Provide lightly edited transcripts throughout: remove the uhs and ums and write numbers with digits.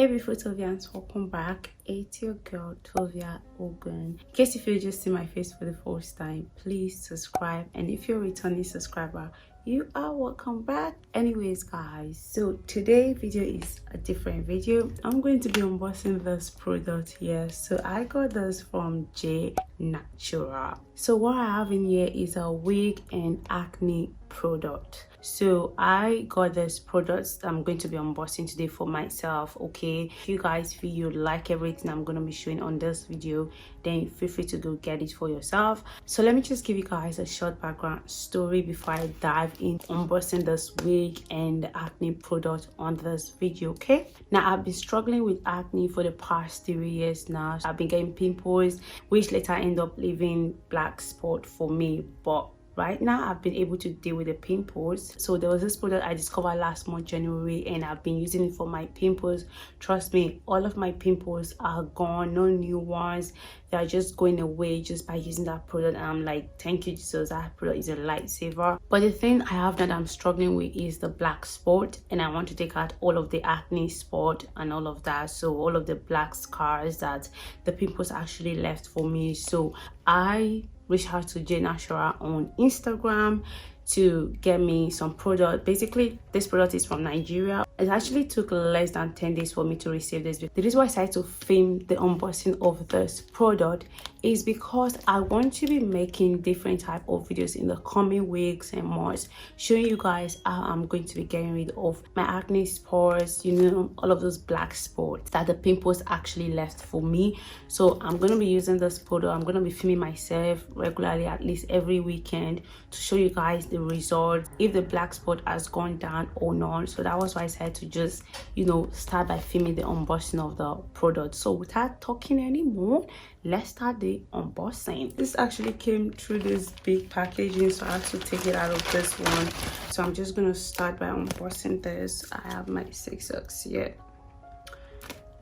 Hey beautiful Tovians, welcome back. It's your girl Tovia Ogun. In case if you just see my face for the first time, please subscribe, and if you're a returning subscriber, you are welcome back. Anyways guys, so today video is a different video. I'm going to be unboxing this product here. So I got this from J Natural. So what I have in here is a wig and acne product. So I got this product that I'm going to be unboxing today for myself. Okay, if you guys feel you like everything I'm going to be showing on this video, then feel free to go get it for yourself. So let me just give you guys a short background story before I dive in unboxing this wig and acne product on this video. Okay, now I've been struggling with acne for the past 3 years now. I've been getting pimples which later end up leaving black spot for me, but right now I've been able to deal with the pimples. So there was this product I discovered last month January, and I've been using it for my pimples. Trust me, all of my pimples are gone, no new ones. They are just going away just by using that product, and I'm like, thank you Jesus, that product is a lifesaver. But the thing I have that I'm struggling with is the black spot, and I want to take out all of the acne spot and all of that, so all of the black scars that the pimples actually left for me. So I reached out to J Natural on Instagram to get me some product. Basically, this product is from Nigeria. It actually took less than 10 days for me to receive this. The reason why I decided to film the unboxing of this product is because I want to be making different type of videos in the coming weeks and months, showing you guys how I'm going to be getting rid of my acne spores, you know, all of those black spots that the pimples actually left for me. So I'm going to be using this product. I'm going to be filming myself regularly, at least every weekend, to show you guys the results, if the black spot has gone down or not. So that was why I decided to just, you know, start by filming the unboxing of the product. So without talking anymore, let's start the unboxing. This actually came through this big packaging, so I have to take it out of this one. So I'm just gonna start by unboxing this. I have my 6X here.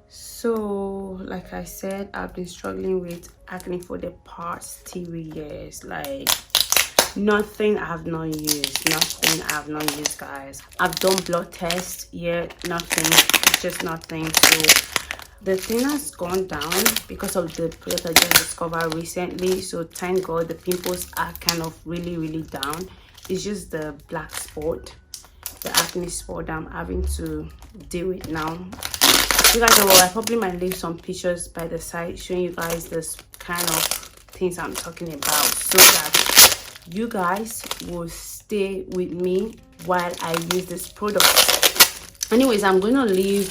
So like I said, I've been struggling with acne for the past 3 years. Like nothing I have not used, guys. I've done blood tests yet, nothing. It's just nothing. So the thing has gone down because of the product I just discovered recently. So thank God the pimples are kind of really down. It's just the black spot, the acne spot that I'm having to deal with now. You guys know what, I probably might leave some pictures by the side showing you guys this kind of things I'm talking about, so that you guys will stay with me while I use this product. Anyways, I'm going to leave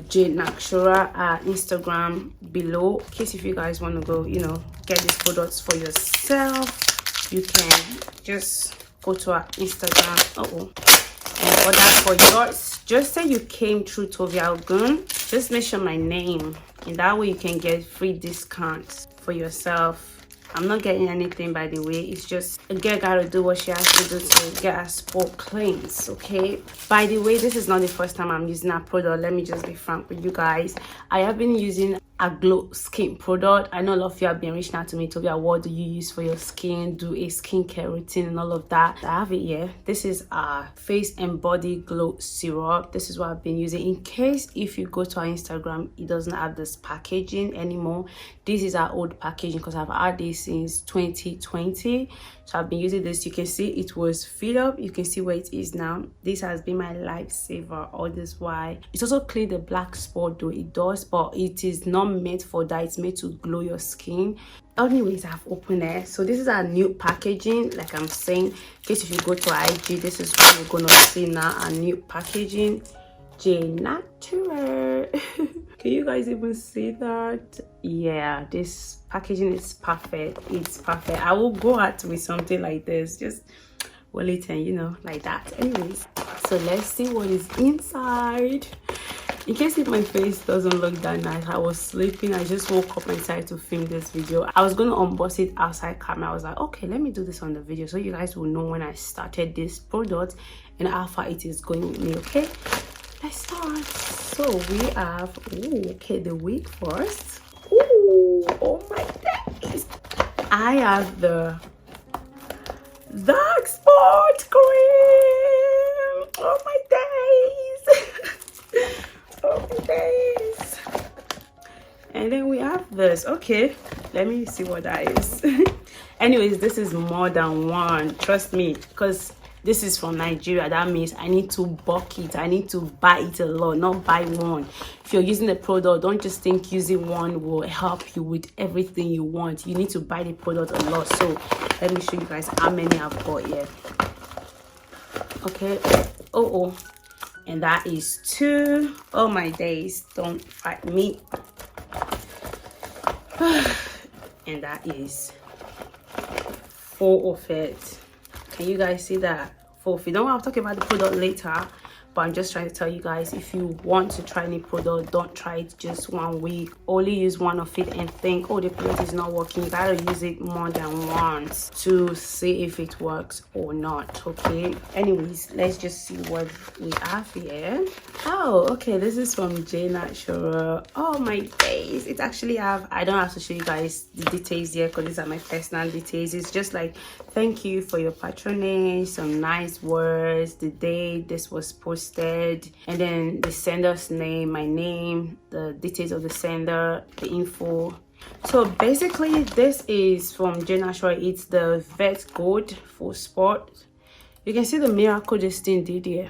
J Natural Instagram below in case if you guys want to go, you know, get these products for yourself. You can just go to our Instagram and order for yours. Just say you came through Tovia Ogun. Just mention my name, and that way you can get free discounts for yourself. I'm not getting anything, by the way. It's just a girl gotta do what she has to do to get her spot cleansed. Okay, by the way, this is not the first time I'm using that product. Let me just be frank with you guys. I have been using a glow skin product. I know a lot of you have been reaching out to me, Tovia, what do you use for your skin? Do a skincare routine and all of that. I have it here. This is a face and body glow syrup. This is what I've been using. In case if you go to our Instagram, it doesn't have this packaging anymore. This is our old packaging because I've had this since 2020. So I've been using this. You can see it was filled up. You can see where it is now. This has been my lifesaver all this while. It's also clean the black spot, though it does, but it is not meant for that. It's made to glow your skin. Anyways, I've opened it. So this is our new packaging. Like I'm saying, in case if you go to our IG, this is what you're gonna see now, our new packaging. J Natural. Can you guys even see that? Yeah, this packaging is perfect. It's perfect. I will go out with something like this, just well it and, you know, like that. Anyways, so let's see what is inside. In case if my face doesn't look that nice, I was sleeping. I just woke up and decided to film this video. I was going to unbox it outside camera. I was like, okay, let me do this on the video so you guys will know when I started this product and how far it is going with me. Okay, let's start. So we have, okay, the wig first. Oh my days. I have the dark spot cream. Oh my days. Oh This. And then we have this. Okay, let me see what that is. Anyways, this is more than one, trust me, because this is from Nigeria. That means I need to bulk it. I need to buy it a lot, not buy one. If you're using the product, don't just think using one will help you with everything you want. You need to buy the product a lot. So let me show you guys how many I've got here. Okay. Oh, and that is 2. Oh my days, don't fight me. And that is 4 of it. Can you guys see that? 4 of it. Don't want to talk about the product later, but I'm just trying to tell you guys, if you want to try any product, don't try it just 1 week. Only use 1 of it and think, oh, the product is not working. You gotta use it more than once to see if it works or not. Okay, anyways, let's just see what we have here. Oh, okay, this is from J Natural. Oh my days, it actually I don't have to show you guys the details here because these are my personal details. It's just like, thank you for your patronage, some nice words, the date this was posted, and then the sender's name, my name, the details of the sender, the info. So basically this is from J Natural. It's the Vet Gold for Sport. You can see the miracle this thing did here.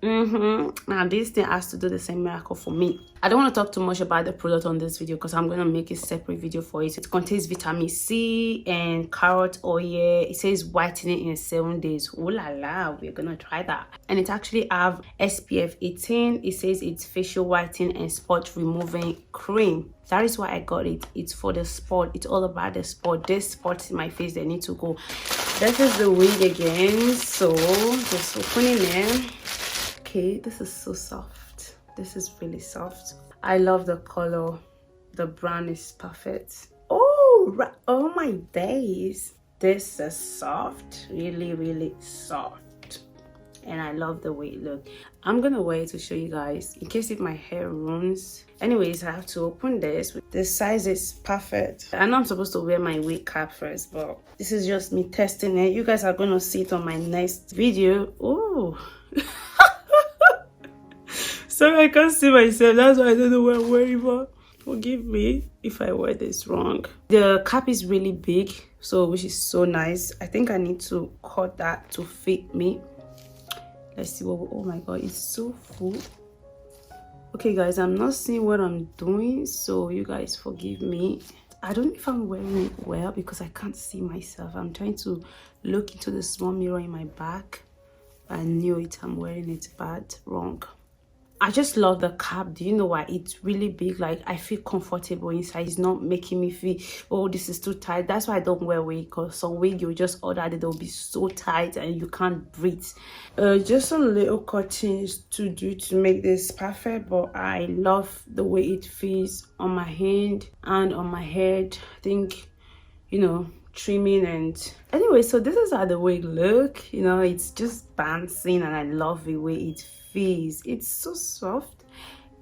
Now this thing has to do the same miracle for me. I don't want to talk too much about the product on this video because I'm going to make a separate video for it. It contains vitamin C and carrot oil. It says whitening in 7 days. Oh la la, we're gonna try that. And it actually have SPF 18. It says it's facial whitening and spot removing cream. That is why I got it. It's for the spot. It's all about the spot. This spots in my face, they need to go. This is the wig again. So just opening it. Okay, this is so soft. This is really soft. I love the color. The brown is perfect. Oh, oh my days. This is soft. Really, really soft. And I love the way it looks. I'm gonna wear it to show you guys in case if my hair ruins. Anyways, I have to open this. The size is perfect. I know I'm supposed to wear my wig cap first, but this is just me testing it. You guys are gonna see it on my next video. Oh. Sorry, I can't see myself. That's why I don't know what I'm wearing for. Forgive me if I wear this wrong. The cap is really big, so which is so nice. I think I need to cut that to fit me. Let's see what. Oh my god, it's so full. Okay, guys, I'm not seeing what I'm doing, so you guys forgive me. I don't know if I'm wearing it well because I can't see myself. I'm trying to look into the small mirror in my back. I knew it. I'm wearing it bad, wrong. I just love the cap. Do you know why? It's really big. Like, I feel comfortable inside. It's not making me feel, oh, this is too tight. That's why I don't wear wig, because some wig you just order it, they'll be so tight and you can't breathe. Just a little cuttings to do to make this perfect, but I love the way it feels on my hand and on my head. I think, you know, trimming. And anyway, so this is how the wig look. You know, it's just bouncing and I love the way it feels. It's so soft.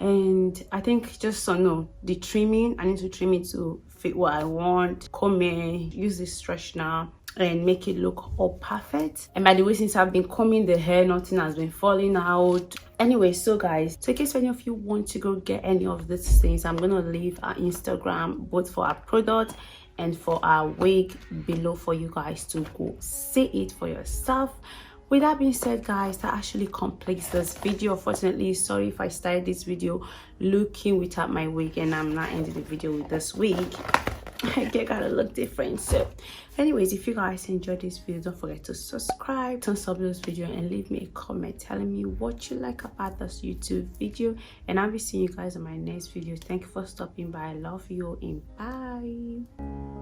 And I think just so no, the trimming, I need to trim it to fit what I want. Comb it, use this stretch now and make it look all perfect. And by the way, since I've been combing the hair, nothing has been falling out. Anyway, so guys, so in case any of you want to go get any of these things, I'm gonna leave our Instagram both for our product and for our wig below for you guys to go see it for yourself. With that being said, guys, that actually completes this video. Unfortunately, sorry if I started this video looking without my wig and I'm not ending the video with this wig. I gotta look different. So anyways, if you guys enjoyed this video, don't forget to subscribe, turn up this video, and leave me a comment telling me what you like about this YouTube video. And I'll be seeing you guys in my next video. Thank you for stopping by. I love you and bye.